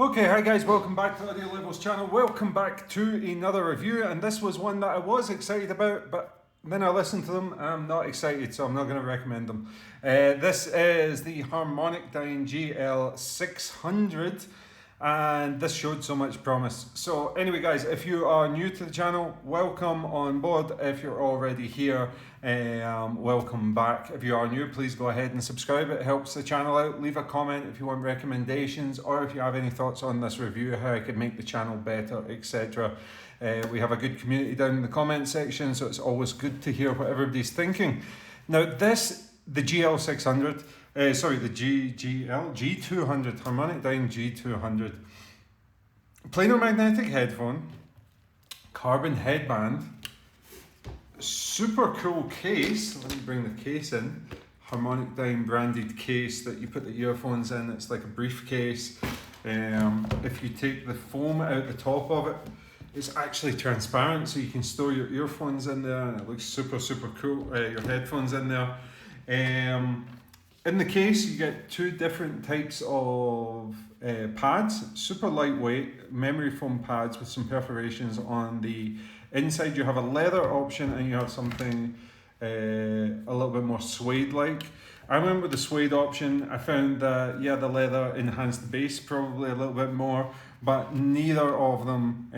Okay, hi guys, welcome back to Audio Levels channel. Welcome back to another review, and this was one that I was excited about, but then I listened to them and I'm not excited, so I'm not going to recommend them. This is the Harmonicdyne GL600, and this showed so much promise. So anyway guys, if you are new to the channel, welcome on board. If you're already here, welcome back. If you are new, please go ahead and subscribe. It helps the channel out. Leave a comment if you want recommendations, or if you have any thoughts on this review, how I could make the channel better, etc. We have a good community down in the comment section, so it's always good to hear what everybody's thinking. Now the GL600, the G200, Harmonicdyne G200. Planar Magnetic headphone, carbon headband, super cool case. Let me bring the case in. Harmonicdyne branded case that you put the earphones in. It's like a briefcase. If you take the foam out the top of it, it's actually transparent, so you can store your earphones in there, and it looks super cool. Your headphones in there. In the case, you get two different types of pads, super lightweight memory foam pads with some perforations on the inside. You have a leather option, and you have something a little bit more suede-like. I went with the suede option. I found that, yeah, the leather enhanced the bass probably a little bit more, but neither of them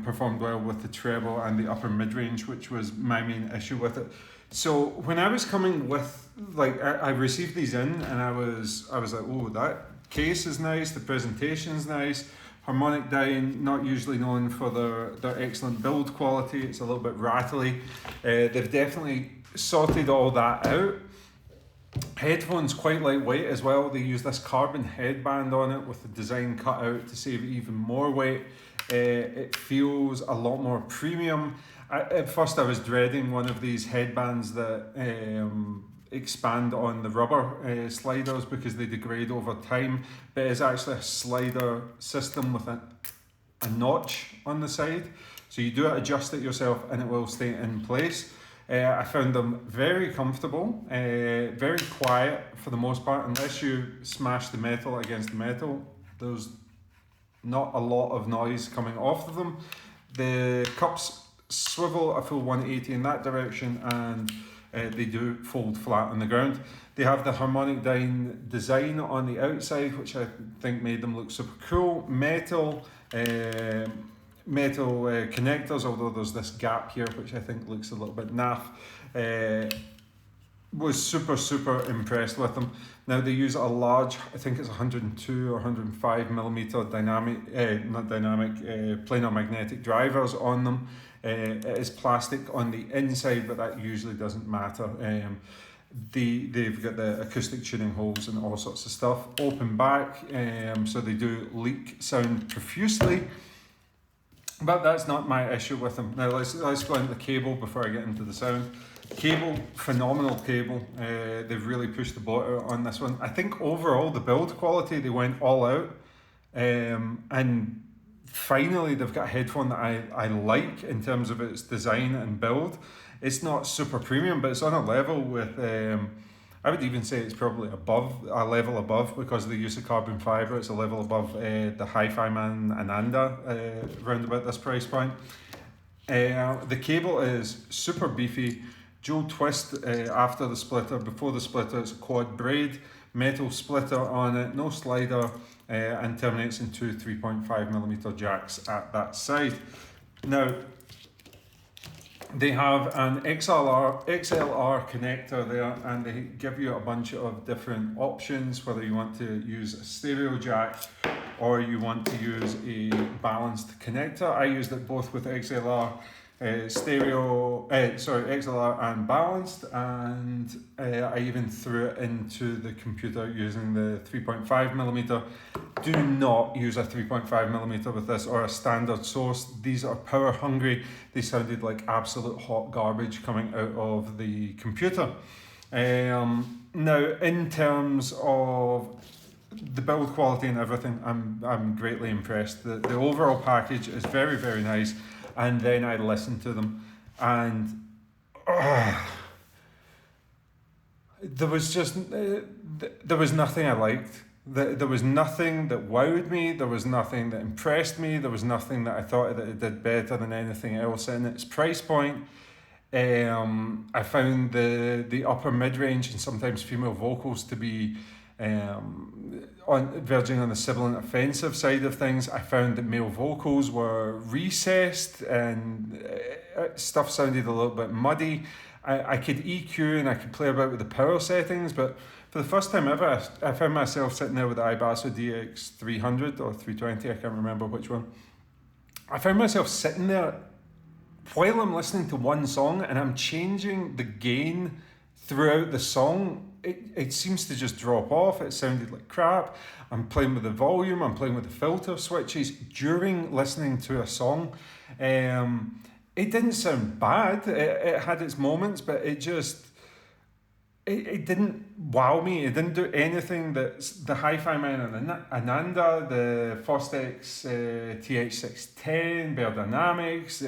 performed well with the treble and the upper mid-range, which was my main issue with it. So when I was coming with, I received these in, and I was like, oh, that case is nice, the presentation's nice. Harmonicdyne, not usually known for their excellent build quality. It's a little bit rattly. They've definitely sorted all that out. Headphones quite lightweight as well. They use this carbon headband on it with the design cut out to save even more weight. It feels a lot more premium. At first I was dreading one of these headbands that expand on the rubber sliders because they degrade over time, but it's actually a slider system with a notch on the side. So you do adjust it yourself and it will stay in place. I found them very comfortable, very quiet for the most part. Unless you smash the metal against the metal, there's not a lot of noise coming off of them. The cups swivel a full 180 in that direction, and they do fold flat on the ground. They have the Harmonicdyne design on the outside, which I think made them look super cool. Metal connectors, although there's this gap here which I think looks a little bit naff. Was super impressed with them. Now they use a large, I think it's 102 or 105 millimeter planar magnetic drivers on them. It is plastic on the inside, but that usually doesn't matter. They've got the acoustic tuning holes and all sorts of stuff. Open back, so they do leak sound profusely. But that's not my issue with them. Now let's go into the cable before I get into the sound. Cable, phenomenal cable. They've really pushed the boat out on this one. I think overall the build quality, they went all out. And finally they've got a headphone that I like in terms of its design and build. It's not super premium, but it's on a level with, I would even say it's probably a level above because of the use of carbon fibre. It's a level above the Hi-Fi Man Ananda round about this price point. The cable is super beefy. Dual twist after the splitter. Before the splitter, it's a quad braid, metal splitter on it, no slider, and terminates in two 3.5 millimeter jacks at that side. Now, they have an XLR connector there, and they give you a bunch of different options, whether you want to use a stereo jack or you want to use a balanced connector. I used it both with XLR XLR and balanced, and I even threw it into the computer using the 3.5 millimeter. Do not use a 3.5 millimeter with this or a standard source. These are power hungry. They sounded like absolute hot garbage coming out of the computer. Now, in terms of the build quality and everything, I'm greatly impressed. The overall package is very nice. And then I listened to them, and there was nothing I liked. There was nothing that wowed me, there was nothing that impressed me, there was nothing that I thought that it did better than anything else in its price point. I found the upper mid-range and sometimes female vocals to be verging on the sibilant offensive side of things. I found that male vocals were recessed and stuff sounded a little bit muddy. I could EQ and I could play about with the power settings, but for the first time ever, I found myself sitting there with the BESaudioreview DX300 or 320, I can't remember which one. I found myself sitting there while I'm listening to one song and I'm changing the gain throughout the song. It seems to just drop off. It sounded like crap. I'm playing with the volume, I'm playing with the filter switches during listening to a song. It didn't sound bad. It had its moments, but it didn't wow me. It didn't do anything that the Hi-Fi Man and Ananda, the Fostex TH610, Beyerdynamics,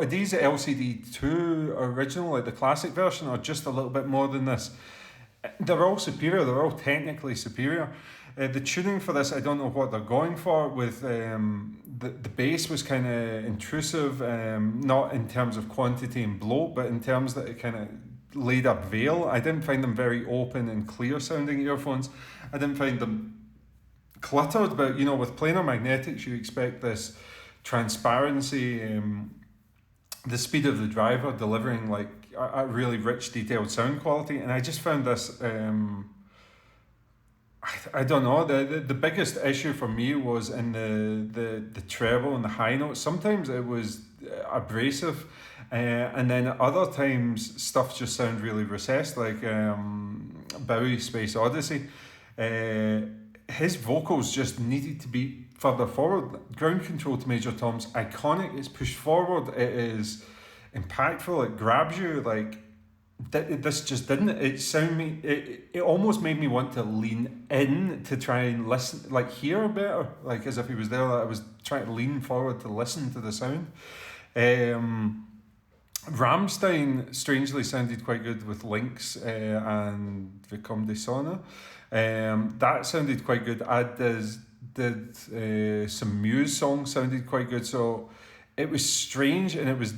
these LCD2 original, like the classic version, are just a little bit more than this. They're all superior. They're all technically superior. The tuning for this, I don't know what they're going for. With the bass was kind of intrusive, not in terms of quantity and bloat, but in terms that it kind of laid up veil. I didn't find them very open and clear sounding earphones. I didn't find them cluttered, but with planar magnetics you expect this transparency, the speed of the driver delivering like a really rich detailed sound quality, and I just found this I don't know, the biggest issue for me was in the treble and the high notes. Sometimes it was abrasive, and then at other times stuff just sounded really recessed, like Bowie's Space Odyssey. His vocals just needed to be further forward. Ground Control to Major Tom's iconic. It's pushed forward. It is impactful. It grabs you. Like this just didn't. It almost made me want to lean in to try and listen, like hear better, like as if he was there. I was trying to lean forward to listen to the sound. Rammstein strangely sounded quite good with Lynx and Vicom de Sona. That sounded quite good. I did some Muse songs sounded quite good. So it was strange, and it was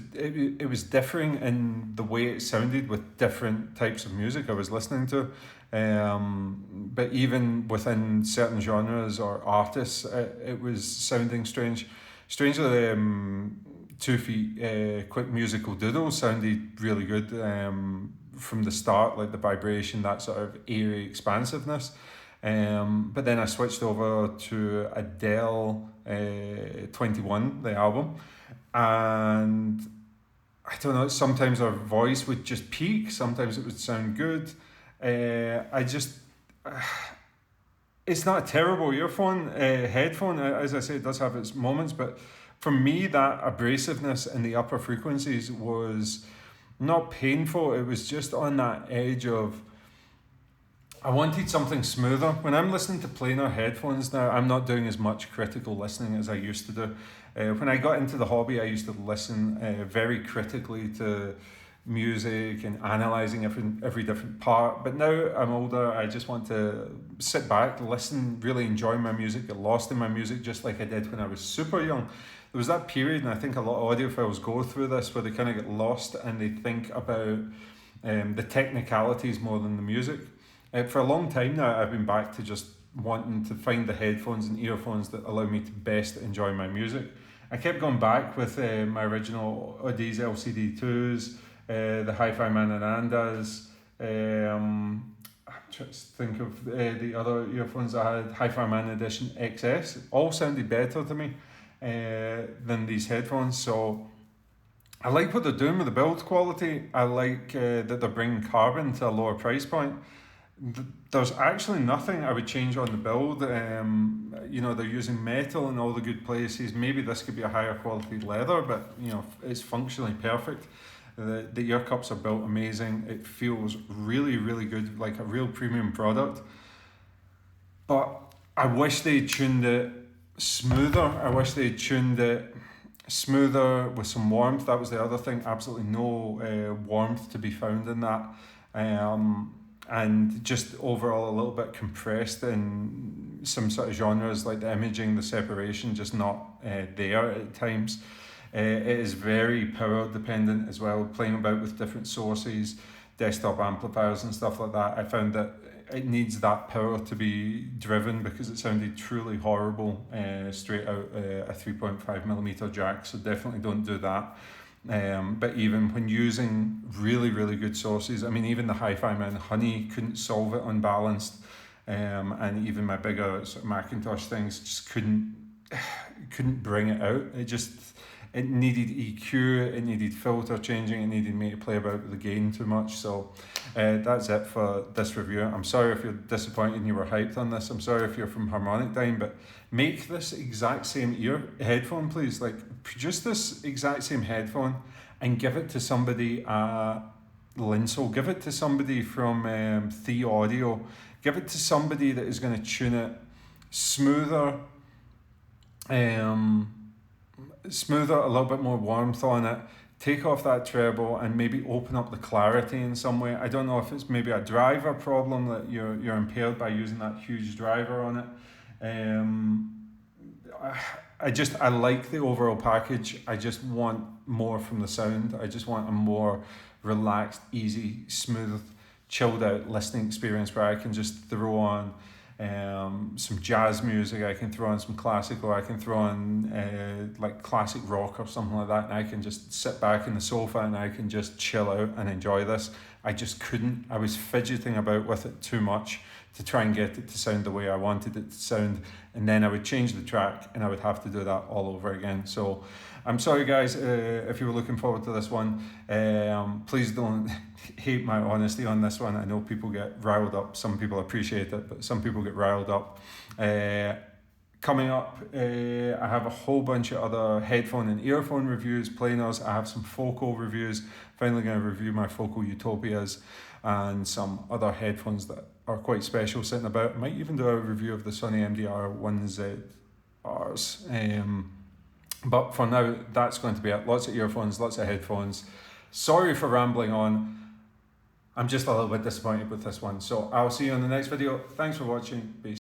differing in the way it sounded with different types of music I was listening to. But even within certain genres or artists, it was sounding strange. Strangely, 2 Feet Quick Musical Doodles sounded really good from the start, like the vibration, that sort of airy expansiveness. But then I switched over to Adele 21, the album, and I don't know, sometimes her voice would just peak, sometimes it would sound good. It's not a terrible headphone, as I say, it does have its moments, but for me, that abrasiveness in the upper frequencies was not painful. It was just on that edge of, I wanted something smoother. When I'm listening to planar headphones now, I'm not doing as much critical listening as I used to do. When I got into the hobby, I used to listen very critically to music and analysing every different part. But now I'm older, I just want to sit back, listen, really enjoy my music, get lost in my music, just like I did when I was super young. There was that period, and I think a lot of audiophiles go through this, where they kind of get lost and they think about the technicalities more than the music. For a long time now, I've been back to just wanting to find the headphones and earphones that allow me to best enjoy my music. I kept going back with my original Odys LCD2s, the Hi-Fi Man Anandas. I'm trying to think of the other earphones I had. Hi-Fi Man Edition XS. All sounded better to me than these headphones. So I like what they're doing with the build quality. I like that they're bringing carbon to a lower price point. There's actually nothing I would change on the build. They're using metal in all the good places. Maybe this could be a higher quality leather, but it's functionally perfect. The ear cups are built amazing. It feels really, really good, like a real premium product. But I wish they tuned it smoother. I wish they tuned it smoother with some warmth. That was the other thing. Absolutely no warmth to be found in that. and just overall a little bit compressed in some sort of genres, like the imaging, the separation, just not there at times. It is very power dependent as well, playing about with different sources, desktop amplifiers and stuff like that. I found that it needs that power to be driven because it sounded truly horrible straight out a 3.5mm jack, so definitely don't do that. But even when using really, really good sources, I mean, even the Hi-Fi Man Honey couldn't solve it unbalanced, and even my bigger sort of Macintosh things just couldn't bring it out. It needed EQ, it needed filter changing, it needed me to play about with the gain too much. So that's it for this review. I'm sorry if you're disappointed and you were hyped on this. I'm sorry if you're from Harmonicdyne, but make this exact same headphone, please. Like, produce this exact same headphone and give it to somebody at Linsel. Give it to somebody from The Audio. Give it to somebody that is going to tune it smoother, a little bit more warmth on it, take off that treble and maybe open up the clarity in some way. I don't know if it's maybe a driver problem that you're impaired by using that huge driver on it. I like the overall package. I just want more from the sound. I just want a more relaxed, easy, smooth, chilled out listening experience where I can just throw on some jazz music, I can throw on some classical, I can throw on like classic rock or something like that, and I can just sit back in the sofa and I can just chill out and enjoy this. I just couldn't. I was fidgeting about with it too much to try and get it to sound the way I wanted it to sound, and then I would change the track and I would have to do that all over again. So I'm sorry guys, if you were looking forward to this one. Please don't hate my honesty on this one. I know people get riled up, some people appreciate it, but some people get riled up. Coming up, I have a whole bunch of other headphone and earphone reviews, planars. I have some Focal reviews, finally going to review my Focal Utopias, and some other headphones that are quite special sitting about. I might even do a review of the Sony MDR1ZRs. But for now, that's going to be it. Lots of earphones, lots of headphones. Sorry for rambling on. I'm just a little bit disappointed with this one. So I'll see you in the next video. Thanks for watching. Peace.